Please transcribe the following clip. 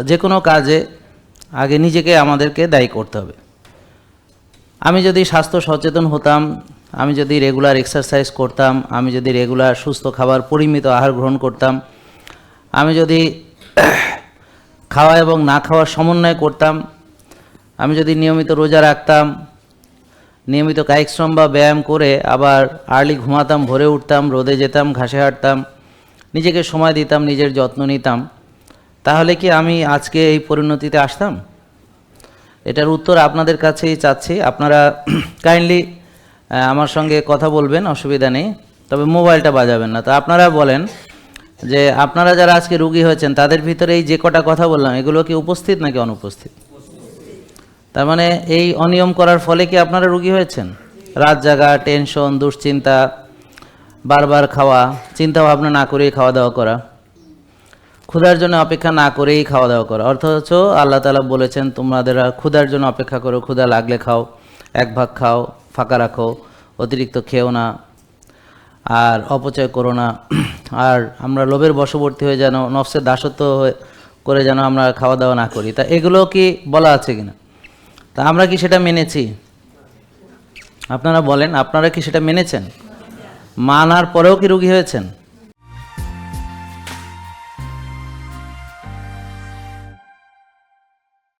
যে কোনো কাজে আগে নিজেকে আমাদেরকে দায়ী করতে হবে। আমি যদি স্বাস্থ্য সচেতন হতাম, আমি যদি রেগুলার এক্সারসাইজ করতাম, আমি যদি রেগুলার সুস্থ খাবার পরিমিত আহার গ্রহণ করতাম, আমি যদি খাওয়া এবং না খাওয়ার সমন্বয় করতাম, আমি যদি নিয়মিত রোজা রাখতাম, নিয়মিত কায়িক শ্রম বা ব্যায়াম করে আবার আর্লি ঘুমাতাম, ভোরে উঠতাম, রোদে যেতাম, ঘাসে হাঁটতাম, নিজেকে সময় দিতাম, নিজের যত্ন নিতাম, তাহলে কি আমি আজকে এই পরিণতিতে আসতাম? এটার উত্তর আপনাদের কাছেই চাচ্ছি। আপনারা কাইন্ডলি আমার সঙ্গে কথা বলবেন, অসুবিধা নেই, তবে মোবাইলটা বাজাবেন না। তো আপনারা বলেন যে আপনারা যারা আজকে রুগী হয়েছেন তাদের ভিতরে এই যে কটা কথা বললাম এগুলো কি উপস্থিত নাকি অনুপস্থিত? তার মানে এই অনিয়ম করার ফলে কি আপনারা রুগী হয়েছেন? রাত জাগা, টেনশন, দুশ্চিন্তা, বারবার খাওয়া, চিন্তা ভাবনা না করেই খাওয়া দাওয়া করা, ক্ষুধার জন্য অপেক্ষা না করেই খাওয়া দাওয়া করা। অথচ আল্লাহ তাআলা বলেছেন তোমাদের ক্ষুধার জন্য অপেক্ষা করো, ক্ষুধা লাগলে খাও, এক ভাগ খাও, ফাঁকা রাখো, অতিরিক্ত খেও না, আর অপচয় করো না। আর আমরা লোভের বশবর্তী হয়ে যেন নফসের দাসত্ব করে যেন আমরা খাওয়া দাওয়া না করি। তা এগুলো কি বলা আছে কিনা? তা আমরা কি সেটা মেনেছি? আপনারা বলেন, আপনারা কি সেটা মেনেছেন? মানার পরেও কি রোগী হয়েছেন?